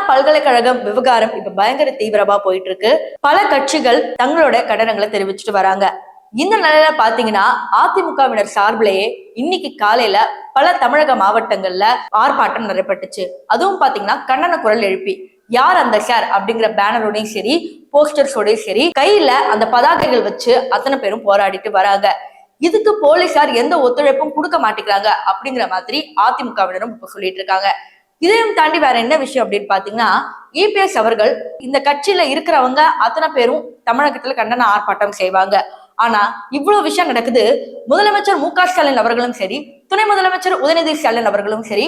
பல்கலைக்கழகம் விவகாரம் இப்ப பயங்கர தீவிரமா போயிட்டு இருக்கு. பல கட்சிகள் தங்களோட கடனங்களை தெரிவிச்சுட்டு வராங்க. இந்த நிலையில பாத்தீங்கன்னா அதிமுகவினர் சார்பிலேயே இன்னைக்கு காலையில பல தமிழக மாவட்டங்கள்ல ஆர்ப்பாட்டம் நடைபெற்றுச்சு. அதுவும் பாத்தீங்கன்னா கண்டன குரல் எழுப்பி யார் அந்த சார் அப்படிங்கிற பேனரோடையும் சரி போஸ்டர்ஸோடையும் சரி கையில அந்த பதாகைகள் வச்சு அத்தனை பேரும் போராடிட்டு வராங்க. இதுக்கு போலீசார் எந்த ஒத்துழைப்பும் கொடுக்க மாட்டேங்கிறாங்க அப்படிங்கிற மாதிரி அதிமுகவினரும் இப்ப சொல்லிட்டு இருக்காங்க. இதையும் தாண்டி வேற என்ன விஷயம் அப்படின்னு பாத்தீங்கன்னா இபிஎஸ் அவர்கள் இந்த கட்சியில இருக்கிறவங்க அத்தனை பேரும் தமிழகத்துல கண்டன ஆர்ப்பாட்டம் செய்வாங்க. ஆனா இவ்வளவு விஷயம் நடக்குது. முதலமைச்சர் மு.க.ஸ்டாலின் அவர்களும் சரி துணை முதலமைச்சர் உதயநிதி ஸ்டாலின் அவர்களும் சரி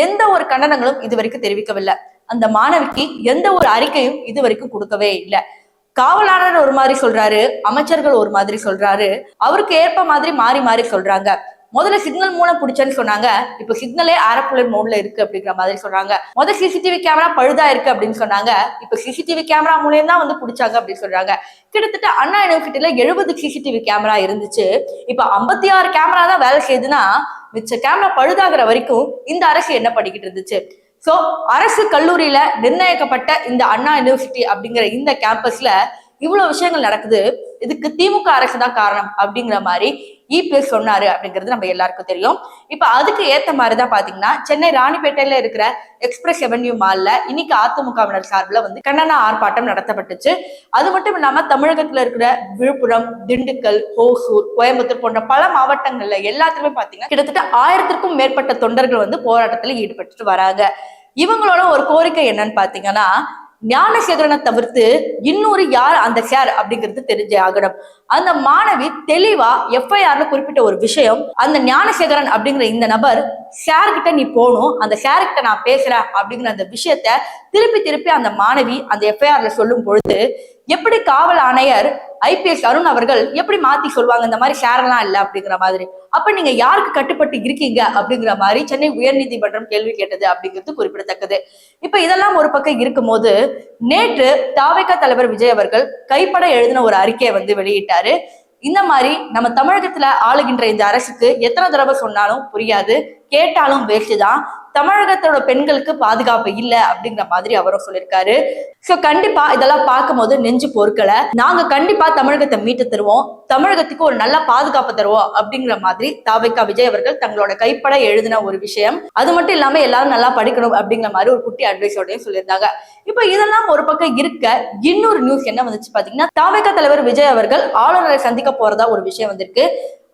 எந்த ஒரு கண்டனங்களும் இதுவரைக்கும் தெரிவிக்கவில்லை. அந்த மாணவிக்கு எந்த ஒரு அறிக்கையும் இதுவரைக்கும் கொடுக்கவே இல்லை. காவலாளர் ஒரு மாதிரி சொல்றாரு, அமைச்சர்கள் ஒரு மாதிரி சொல்றாரு, அவருக்கு ஏற்ப மாதிரி மாறி மாறி சொல்றாங்க. முதல்ல சிக்னல் மூலம் பிடிச்சேன்னு சொன்னாங்க, இப்ப சிக்னலே ஏரோப்ளேன் மோட்ல இருக்கு அப்படிங்கிற மாதிரி சொல்றாங்க. முதல்ல சிசிடிவி கேமரா பழுதா இருக்கு அப்படின்னு சொன்னாங்க, இப்ப சிசிடிவி கேமரா மூலியம் தான் வந்து பிடிச்சாங்க அப்படின்னு சொல்றாங்க. கிட்டத்தட்ட அண்ணா யூனிவர்சிட்டியில 70 சிசிடிவி கேமரா இருந்துச்சு, இப்ப 56 கேமரா தான் வேலை செய்யுதுன்னா மிச்ச கேமரா பழுதாகிற வரைக்கும் இந்த அரசு என்ன பண்ணிக்கிட்டு இருந்துச்சு? சோ அரசு கல்லூரியில நிர்ணயிக்கப்பட்ட இந்த அண்ணா யூனிவர்சிட்டி அப்படிங்கிற இந்த கேம்பஸ்ல இவ்வளவு விஷயங்கள் நடக்குது. இதுக்கு திமுக அரசு தான் காரணம் அப்படிங்கிற மாதிரி இபிஎஸ் சொன்னாரு அப்படிங்கிறது நம்ம எல்லாருக்கும் தெரியும். இப்ப அதுக்கு ஏத்த மாதிரிதான் பாத்தீங்கன்னா சென்னை ராணிப்பேட்டையில இருக்கிற எக்ஸ்பிரஸ் அவென்யூ மால்ல இன்னைக்கு அதிமுகவினர் சார்பில் வந்து கண்டன ஆர்ப்பாட்டம் நடத்தப்பட்டுச்சு. அது மட்டும் இல்லாம தமிழகத்துல இருக்கிற விழுப்புரம், திண்டுக்கல், ஓசூர், கோயம்புத்தூர் போன்ற பல மாவட்டங்கள்ல எல்லாத்துக்குமே பாத்தீங்கன்னா கிட்டத்தட்ட 1000க்கும் மேற்பட்ட தொண்டர்கள் வந்து போராட்டத்துல ஈடுபட்டு வராங்க. இவங்களோட ஒரு கோரிக்கை என்னன்னு பாத்தீங்கன்னா ஞானசேகரனை தவிர்த்து இன்னொரு யார் அந்த சார் அப்படிங்கிறது தெரிஞ்சே ஆகணும். அந்த மாணவி தெளிவா எஃப்ஐஆர்ல குறிப்பிட்ட ஒரு விஷயம், அந்த ஞானசேகரன் அப்படிங்கிற இந்த நபர் சார் கிட்ட நீ போகணும், அந்த சார் கிட்ட நான் பேசுறேன் அப்படிங்கிற அந்த விஷயத்த திருப்பி திருப்பி அந்த மாணவி அந்த எஃப்ஐஆர்ல சொல்லும் பொழுது எப்படி காவல் ஆணையர் ஐபிஎஸ் அருண் அவர்கள் எப்படி மாத்தி சொல்லுவாங்க இந்த மாதிரி ஷேர்லாம் இல்லை அப்படிங்கிற மாதிரி. அப்ப நீங்க யாருக்கு கட்டுப்பட்டு இருக்கீங்க அப்படிங்கிற மாதிரி சென்னை உயர்நீதிமன்றம் கேள்வி கேட்டது அப்படிங்கிறது குறிப்பிடத்தக்கது. இப்ப இதெல்லாம் ஒரு பக்கம் இருக்கும் போது நேற்று தாவேகா தலைவர் விஜய் அவர்கள் கைப்பட எழுதின ஒரு அறிக்கையை வந்து வெளியிட்டாரு. இந்த மாதிரி நம்ம தமிழகத்துல ஆளுகின்ற இந்த அரசுக்கு எத்தனை தடவை சொன்னாலும் புரியாது, கேட்டாலும் வேஸ்ட் தான், தமிழகத்தோட பெண்களுக்கு பாதுகாப்பு இல்ல அப்படிங்கிற மாதிரி அவரும் சொல்லியிருக்காரு. சோ கண்டிப்பா இதெல்லாம் பார்க்கும்போது நெஞ்சு பொறுக்கல. நாங்க கண்டிப்பா தமிழகத்தை மீட்டு தருவோம், தமிழகத்துக்கு ஒரு நல்ல பாதுகாப்பு தருவோம் அப்படிங்கிற மாதிரி தாவேகா விஜய் அவர்கள் தங்களோட கைப்பட எழுதின ஒரு விஷயம். அது மட்டும் இல்லாம எல்லாரும் நல்லா படிக்கணும் அப்படிங்கிற மாதிரி ஒரு குட்டி அட்வைஸோடையும் சொல்லியிருந்தாங்க. இப்ப இதெல்லாம் ஒரு பக்கம் இருக்க இன்னொரு நியூஸ் என்ன வந்துச்சு பாத்தீங்கன்னா தாவேகா தலைவர் விஜய் அவர்கள் ஆளுநரை சந்திக்க போறதா ஒரு விஷயம் வந்திருக்கு.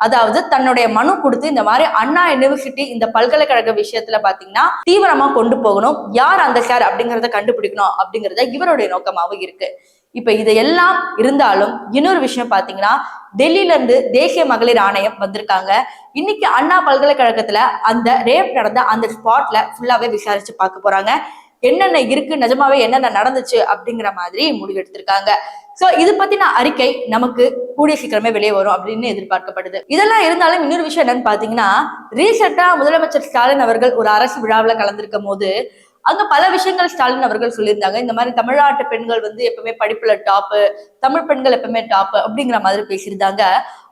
அதாவது தன்னுடைய மனு கொடுத்து இந்த மாதிரி அண்ணா யூனிவர்சிட்டி இந்த பல்கலைக்கழக விஷயத்துல பாத்தீங்கன்னா தீவிரமா கொண்டு போகணும், யார் அந்த சார் அப்படிங்கறத கண்டுபிடிக்கணும் அப்படிங்கறத இவருடைய நோக்கமாவும் இருக்கு. இப்ப இதையெல்லாம் இருந்தாலும் இன்னொரு விஷயம் பாத்தீங்கன்னா டெல்லியில இருந்து தேசிய மகளிர் ஆணையம் வந்திருக்காங்க. இன்னைக்கு அண்ணா பல்கலைக்கழகத்துல அந்த ரேப் நடந்த அந்த ஸ்பாட்ல ஃபுல்லாவே விசாரிச்சு பார்க்க போறாங்க. என்னென்ன இருக்கு, நிஜமாவே என்னென்ன நடந்துச்சு அப்படிங்கிற மாதிரி முடிவு எடுத்திருக்காங்க. சோ இது பத்தின அறிக்கை நமக்கு கூடிய சீக்கிரமே வெளியே வரும் அப்படின்னு எதிர்பார்க்கப்படுது. இதெல்லாம் இருந்தாலும் இன்னொரு விஷயம் என்னன்னு பாத்தீங்கன்னா ரீசெண்டா முதலமைச்சர் ஸ்டாலின் அவர்கள் ஒரு அரசு விழாவில் கலந்திருக்கும் போது அங்க பல விஷயங்கள் ஸ்டாலின் அவர்கள் சொல்லியிருந்தாங்க. இந்த மாதிரி தமிழ்நாட்டு பெண்கள் வந்து எப்பவுமே படிப்புல டாப்பு, தமிழ் பெண்கள் எப்பவுமே டாப்பு அப்படிங்கிற மாதிரி பேசியிருந்தாங்க.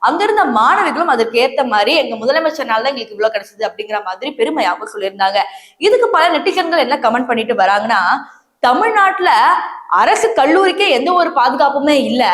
அங்க இருந்த மாணவிகளும் அதற்கு ஏத்த மாதிரி எங்க முதலமைச்சர்னால தான் எங்களுக்கு இவ்வளவு கிடைச்சது அப்படிங்கிற மாதிரி பெருமையாகவும் சொல்லியிருந்தாங்க. இதுக்கு பல நெட்டிசன்கள் என்ன கமெண்ட் பண்ணிட்டு வராங்கன்னா தமிழ்நாட்டுல அரசு கல்லூரிக்கே எந்த ஒரு பாதுகாப்புமே இல்ல,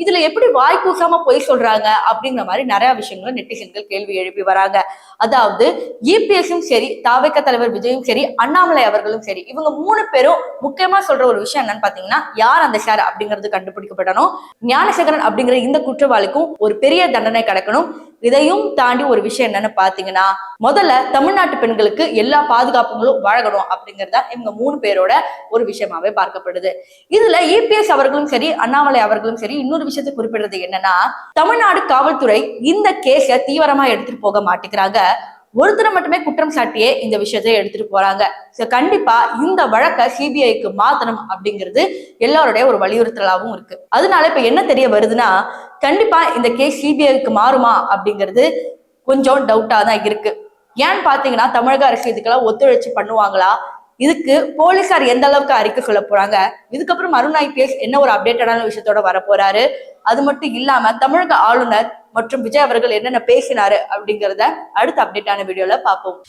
இதுல எப்படி வாய் கூசாம போய் சொல்றாங்க அப்படிங்கிற மாதிரி நிறைய விஷயங்களும் நெட்டிசன்கள் கேள்வி எழுப்பி வராங்க. அதாவது இபிஎஸும் சரி தாவேகா தலைவர் விஜயும் சரி அண்ணாமலை அவர்களும் சரி இவங்க 3 பேரும் முக்கியமா சொல்ற ஒரு விஷயம் என்னன்னு பாத்தீங்கன்னா யார் அந்த சார் அப்படிங்கிறது கண்டுபிடிக்கப்படணும், ஞானசேகரன் அப்படிங்கிற இந்த குற்றவாளிக்கும் ஒரு பெரிய தண்டனை கிடைக்கணும். இதையும் தாண்டி ஒரு விஷயம் என்னன்னு பாத்தீங்கன்னா முதல்ல தமிழ்நாட்டு பெண்களுக்கு எல்லா பாதுகாப்புகளும் வழங்கணும் அப்படிங்கறத இவங்க 3 பேரோட ஒரு விஷயமாவே பார்க்கப்படுது. இதுல இபிஎஸ் அவர்களும் சரி அண்ணாமலை அவர்களும் சரி இன்னொரு விஷயத்தை குறிப்பிடுறது என்னன்னா தமிழ்நாடு காவல்துறை இந்த கேஸ தீவிரமா எடுத்துட்டு போக மாட்டேங்கிறாங்க, ஒருத்தரை மட்டுமே குற்றம் சாட்டியே இந்த விஷயத்தை எடுத்துட்டு போறாங்க. கண்டிப்பா இந்த வழக்கை சிபிஐக்கு மாத்தணும் அப்படிங்கிறது எல்லாருடைய ஒரு வலியுறுத்தலாகவும் இருக்கு. அதனால இப்ப என்ன தெரிய வருதுன்னா கண்டிப்பா இந்த கேஸ் சிபிஐக்கு மாறுமா அப்படிங்கிறது கொஞ்சம் டவுட்டா தான் இருக்கு. ஏன்னு பாத்தீங்கன்னா தமிழக அரசு இதுக்கெல்லாம் ஒத்துழைச்சு பண்ணுவாங்களா, இதுக்கு போலீசார் எந்த அளவுக்கு அறிக்கை சொல்ல போறாங்க, இதுக்கப்புறம் அருண் ஐபிஎஸ் என்ன ஒரு அப்டேட்டடான விஷயத்தோட வர போறாரு, அது மட்டும் இல்லாம தமிழக ஆளுநர் மற்றும் விஜய் அவர்கள் என்னென்ன பேசினாரு அப்படிங்கிறத அடுத்த அப்டேட்டான வீடியோல பார்ப்போம்.